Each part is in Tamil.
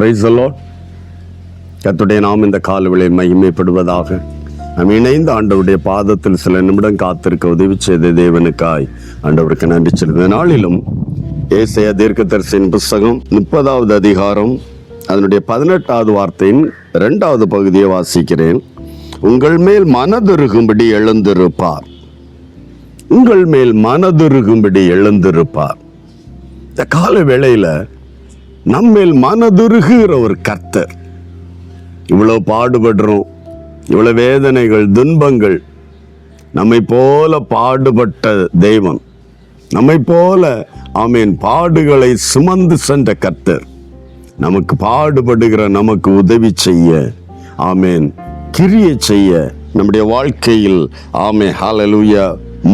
Praise the Lord. கர்த்தருடைய நாம் இந்த காலவேளையில் மகிமைப்படுவதாக. நாம் இணைந்து ஆண்டவருடைய பாதத்தில் சில நிமிடம் காத்திருக்க உதவி செய்த தேவனுக்காய் ஆண்டவருக்கு நன்றி செலுத்த நாளிலும் ஏசாயா தீர்க்கதரிசியின் புஸ்தகம் 30வது அதிகாரம் அதனுடைய 18வது வார்த்தையின் 2வது பகுதியை வாசிக்கிறேன். உங்கள் மேல் மனதுருகும்படி எழுந்திருப்பார். உங்கள் மேல் மனதுருகும்படி எழுந்திருப்பார். இந்த கால வேளையில நம்மேல் மனதுருகுகிற ஒரு கர்த்தர். இவ்வளவு பாடுபடுறோம், இவ்வளவு வேதனைகள், துன்பங்கள், நம்மை போல பாடுபட்ட தெய்வம், நம்மை போல ஆமேன் பாடுகளை சுமந்து சென்ற கர்த்தர் நமக்கு பாடுபடுகிற நமக்கு உதவி செய்ய, ஆமேன் கிரியை செய்ய, நம்முடைய வாழ்க்கையில் ஆமே ஹல்லேலூயா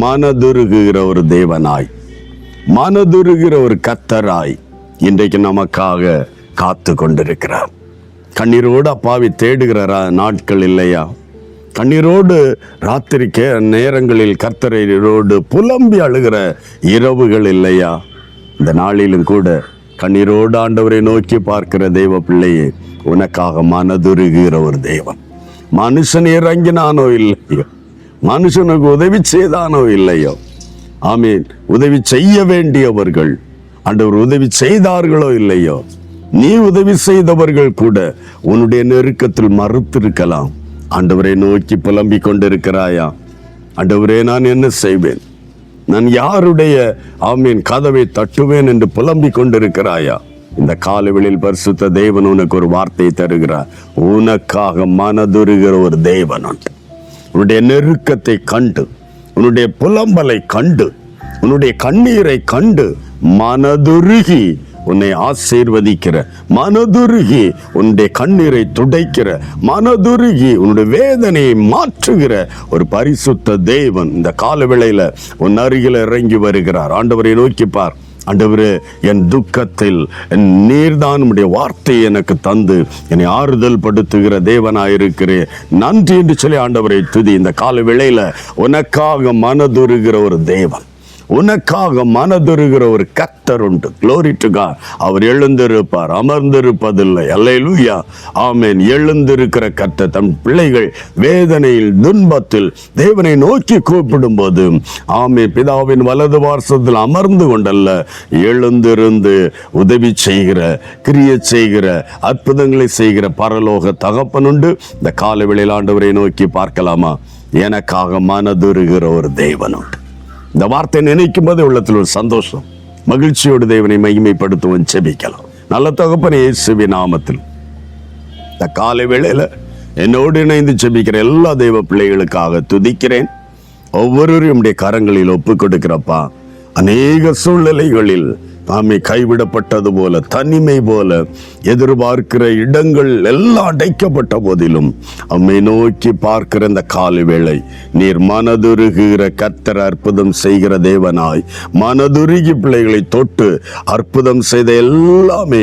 மனதுருகுகிற ஒரு தேவனாய், மனதுருகிற ஒரு கர்த்தராய் இன்றைக்கு நமக்காக காத்து கொண்டிருக்கிறார். கண்ணீரோடு அப்பாவி தேடுகிற நாட்கள் இல்லையா? கண்ணீரோடு ராத்திரி நேரங்களில் கர்த்தரோடு புலம்பி அழுகிற இரவுகள் இல்லையா? இந்த நாளிலும் கூட கண்ணீரோடு ஆண்டவரை நோக்கி பார்க்கிற தெய்வ பிள்ளையே, உனக்காக மனதுருகிற ஒரு தெய்வம். மனுஷன் இறங்கினானோ இல்லையோ, மனுஷனுக்கு உதவி செய்தானோ இல்லையோ, ஆமீன், உதவி செய்ய வேண்டியவர்கள் ஆண்டவர் உதவி செய்தார்களோ இல்லையோ, நீ உதவி செய்தவர்கள் கூட உன்னுடைய நெருக்கத்தில் மறுத்திருக்கலாம். ஆண்டவரை நோக்கி புலம்பிக் கொண்டிருக்கிறாயா? ஆண்டவரே, நான் என்ன செய்வேன்? நான் யாருடைய ஆமீன் கதவை தட்டுவேன் என்று புலம்பிக் கொண்டிருக்கிறாயா? இந்த காலவெளியில் பரிசுத்த தேவன் உனக்கு ஒரு வார்த்தை தருகிறார். உனக்காக மனதுருகிற ஒரு தேவன் உண்டு. உன்னுடைய நெருக்கத்தை கண்டு, உன்னுடைய புலம்பலை கண்டு, உன்னுடைய கண்ணீரை கண்டு மனதுருகி உன்னை ஆசீர்வதிக்கிற, மனதுருகி உன்னுடைய கண்ணீரை துடைக்கிற, மனதுருகி உன்னுடைய வேதனையை மாற்றுகிற ஒரு பரிசுத்த தேவன் இந்த காலவேளையில உன் அருகில் இறங்கி வருகிறார். ஆண்டவரை நோக்கி பார். ஆண்டவரே, என் துக்கத்தில் நீர்தான் உம்முடைய வார்த்தையை எனக்கு தந்து என்னை ஆறுதல் படுத்துகிற தேவனாயிருக்கிறேன், நன்றி என்று சொல்லி ஆண்டவரை துதி. இந்த கால வேளையில உனக்காக மனதுருகிற ஒரு தேவன், உனக்காக மனதுருகிற ஒரு கர்த்தர் உண்டு. Glory to God. அவர் எழுந்திருப்பார், அமர்ந்திருப்பதில்லை. அல்லேலூயா, ஆமென். எழுந்திருக்கிற கர்த்தர் தம் பிள்ளைகள் வேதனையில், துன்பத்தில் தேவனை நோக்கி கூப்பிடும் போது ஆமென் பிதாவின் வலது பார்சத்தில் அமர்ந்து கொண்டல்ல, எழுந்திருந்து உதவி செய்கிற, கிரியை செய்கிற, அற்புதங்களை செய்கிற பரலோக தகப்பன் உண்டு. இந்த காலவேளையில் ஆண்டவரை நோக்கி பார்க்கலாமா? எனக்காக மனதுருகிற ஒரு தேவன் உண்டு. இந்த வார்த்தை நினைக்கும் போது உள்ளத்தில் ஒரு சந்தோஷம், மகிழ்ச்சியோடு தேவனை மகிமைப்படுத்துவோம். செபிக்கலாம். நல்ல தகப்பனே, இயேசுவின் நாமத்தில் இந்த காலை வேளையில என்னோடு இணைந்து செபிக்கிற எல்லா தெய்வ பிள்ளைகளுக்காக துதிக்கிறேன். ஒவ்வொருவரும் கரங்களில் ஒப்பு கொடுக்கிறப்பா. அநேக சூழ்நிலைகளில் தாமே கைவிடப்பட்டது போல, தனிமை போல, எதிர்பார்க்கிற இடங்கள் எல்லாம் அடைக்கப்பட்ட போதிலும் அம்மை நோக்கி பார்க்கிற இந்த காலை வேளை நீர் மனதுருகிற கர்த்தர், அற்புதம் செய்கிற தேவனாய், மனதுருகி பிள்ளைகளை தொட்டு அற்புதம் செய்த எல்லாமே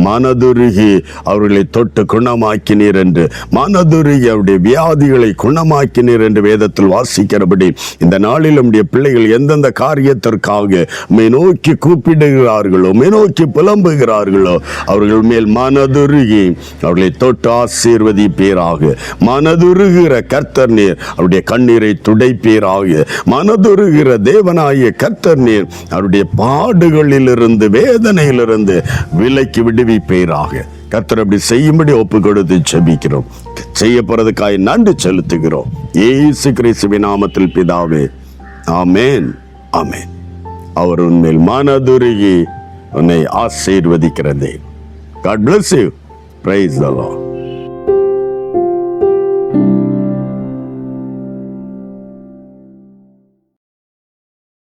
மனதுருகி அவர்களை தொட்டு குணமாக்கினீர் என்று, மனதுருகி அவருடைய வியாதிகளை குணமாக்கினீர் என்று வேதத்தில் வாசிக்கிறபடி இந்த நாளில் நம்முடைய பிள்ளைகள் எந்தெந்த காரியத்திற்காக உம்மை நோக்கி கூப்பிடுகிறார்களோ, நோக்கி புலம்புகிறார்களோ, அவர்கள் மேல் மனதுருகி அவர்களை தொட்டு ஆசீர்வதிப்பீராக. மனதுருகிற கர்த்தர் நீர் அவருடைய கண்ணீரை துடைப்பீராக. மனதுருகிற தேவனாகிய கர்த்தர் நீர் அவருடைய பாடுகளிலிருந்து, வேதனையிலிருந்து விலக்கி விடுவிப்பீராக. கர்த்தர் அப்படி செய்யும்படி ஒப்பு கொடுத்து செபிக்கிறோம். செய்ய போறதுக்காய் நன்றி செலுத்துகிறோம். இயேசு கிறிஸ்துவின் நாமத்தில் பிதாவே, ஆமென், ஆமென். அவர் உன்மேல் மனதுருகி உன்னை ஆசீர்வதிக்கிறதே. God bless you. Praise the Lord.